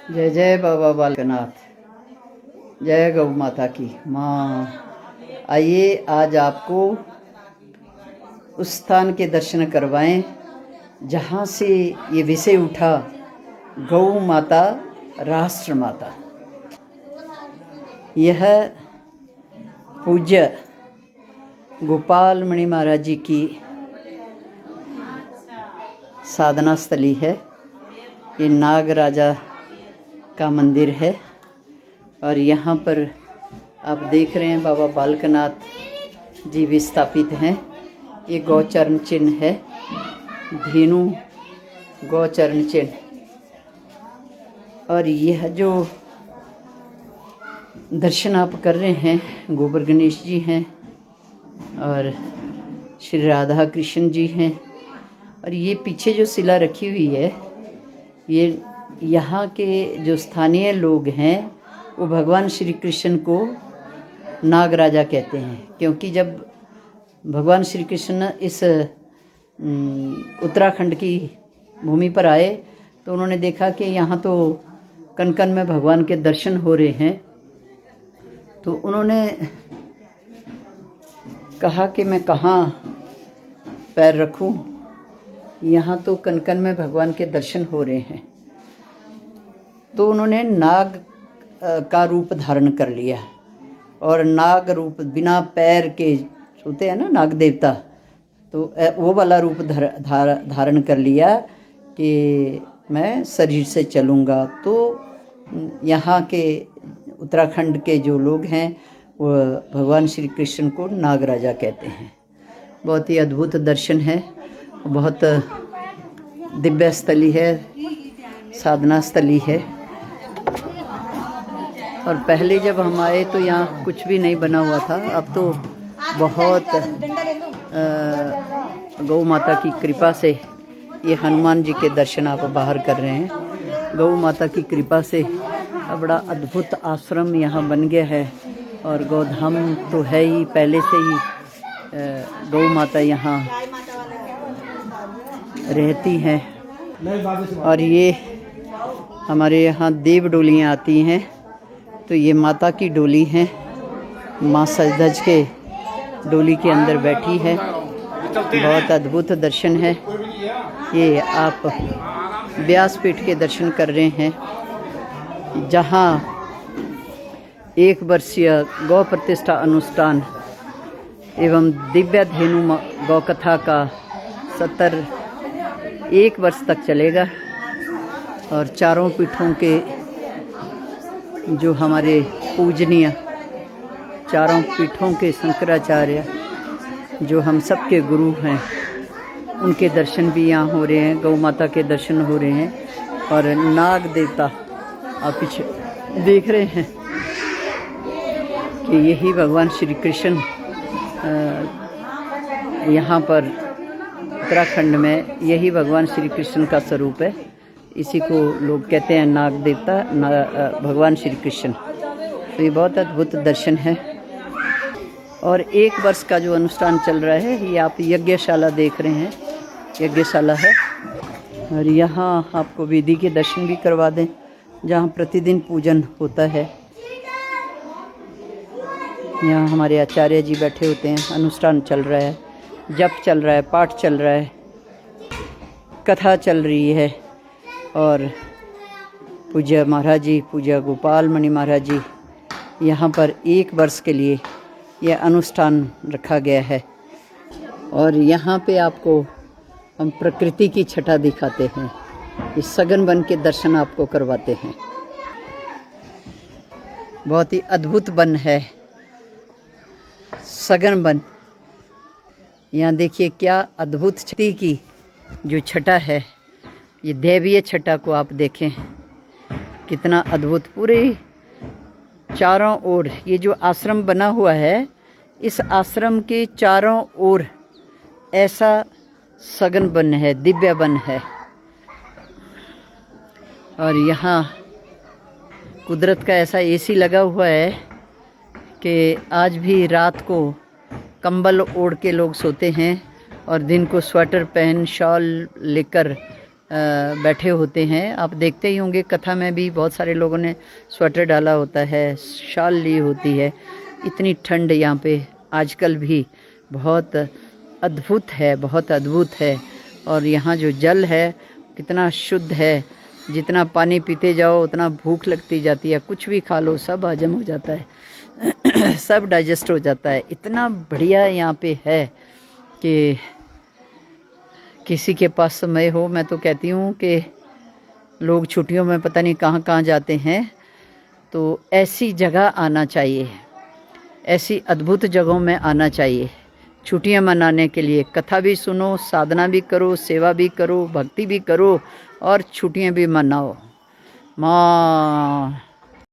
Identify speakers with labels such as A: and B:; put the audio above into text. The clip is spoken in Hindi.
A: जय जय बाबा बालकनाथ, जय गौ माता की माँ। आइए आज आपको उस स्थान के दर्शन करवाएं जहाँ से ये विषय उठा, गौ माता राष्ट्र माता। यह पूज्य गोपाल मणि महाराज जी की साधना स्थली है। ये नाग राजा का मंदिर है और यहाँ पर आप देख रहे हैं बाबा बालकनाथ जी भी स्थापित हैं। ये गौचरण चिन्ह है, धेनु गौचरण चिन्ह। और यह जो दर्शन आप कर रहे हैं, गोबर गणेश जी हैं और श्री राधा कृष्ण जी हैं। और ये पीछे जो शिला रखी हुई है, ये यहाँ के जो स्थानीय लोग हैं वो भगवान श्री कृष्ण को नाग राजा कहते हैं, क्योंकि जब भगवान श्री कृष्ण इस उत्तराखंड की भूमि पर आए तो उन्होंने देखा कि यहाँ तो कन कन में भगवान के दर्शन हो रहे हैं। तो उन्होंने कहा कि मैं कहाँ पैर रखूं, यहाँ तो कन कन में भगवान के दर्शन हो रहे हैं। तो उन्होंने नाग का रूप धारण कर लिया और नाग रूप, बिना पैर के होते हैं ना नाग देवता, तो वो वाला रूप धारण कर लिया कि मैं शरीर से चलूँगा। तो यहाँ के उत्तराखंड के जो लोग हैं वो भगवान श्री कृष्ण को नाग राजा कहते हैं। बहुत ही अद्भुत दर्शन है, बहुत दिव्य स्थली है, साधना स्थली है। और पहले जब हम आए तो यहाँ कुछ भी नहीं बना हुआ था। अब तो बहुत गौ माता की कृपा से ये हनुमान जी के दर्शन आप बाहर कर रहे हैं। गौ माता की कृपा से बड़ा अद्भुत आश्रम यहाँ बन गया है। और गौधाम तो है ही, पहले से ही गौ माता यहाँ रहती हैं। और ये हमारे यहाँ देव डोलियाँ आती हैं, तो ये माता की डोली है। माँ सज के डोली के अंदर बैठी है। बहुत अद्भुत दर्शन है। ये आप व्यासपीठ के दर्शन कर रहे हैं, जहाँ 1 वर्षीय गौ प्रतिष्ठा अनुष्ठान एवं दिव्य धेनु गौ कथा का सत्र 1 वर्ष तक चलेगा। और चारों पीठों के जो हमारे पूजनीय चारों पीठों के शंकराचार्य जो हम सब के गुरु हैं, उनके दर्शन भी यहाँ हो रहे हैं। गौ माता के दर्शन हो रहे हैं। और नाग देवता आप पीछे देख रहे हैं कि यही भगवान श्री कृष्ण यहाँ पर उत्तराखंड में यही भगवान श्री कृष्ण का स्वरूप है। इसी को लोग कहते हैं नाग देवता, भगवान श्री कृष्ण। तो ये बहुत अद्भुत दर्शन है। और 1 वर्ष का जो अनुष्ठान चल रहा है, ये आप यज्ञशाला देख रहे हैं, यज्ञशाला है। और यहाँ आपको वेदी के दर्शन भी करवा दें, जहाँ प्रतिदिन पूजन होता है। यहाँ हमारे आचार्य जी बैठे होते हैं, अनुष्ठान चल रहा है, जप चल रहा है, पाठ चल रहा है, कथा चल रही है। और पूज्य महाराज जी, पूज्य गोपाल मणि महाराज जी, यहाँ पर 1 वर्ष के लिए यह अनुष्ठान रखा गया है। और यहाँ पे आपको हम प्रकृति की छटा दिखाते हैं। इस सघन वन के दर्शन आपको करवाते हैं। बहुत ही अद्भुत वन है, सघन वन। यहाँ देखिए क्या अद्भुत छठी की जो छटा है, ये दैवीय छटा को आप देखें, कितना अद्भुत। पूरे चारों ओर ये जो आश्रम बना हुआ है, इस आश्रम के चारों ओर ऐसा सघन वन है, दिव्य वन है। और यहाँ कुदरत का ऐसा एसी लगा हुआ है कि आज भी रात को कंबल ओढ़ के लोग सोते हैं और दिन को स्वेटर पहन, शॉल लेकर बैठे होते हैं। आप देखते ही होंगे कथा में भी बहुत सारे लोगों ने स्वेटर डाला होता है, शाल ली होती है। इतनी ठंड यहाँ पे आजकल भी बहुत अद्भुत है, बहुत अद्भुत है। और यहाँ जो जल है कितना शुद्ध है, जितना पानी पीते जाओ उतना भूख लगती जाती है। कुछ भी खा लो सब हजम हो जाता है सब डाइजेस्ट हो जाता है। इतना बढ़िया यहाँ पे है कि किसी के पास समय हो, मैं तो कहती हूँ कि लोग छुट्टियों में पता नहीं कहाँ कहाँ जाते हैं, तो ऐसी जगह आना चाहिए, ऐसी अद्भुत जगहों में आना चाहिए छुट्टियां मनाने के लिए। कथा भी सुनो, साधना भी करो, सेवा भी करो, भक्ति भी करो और छुट्टियां भी मनाओ। माँ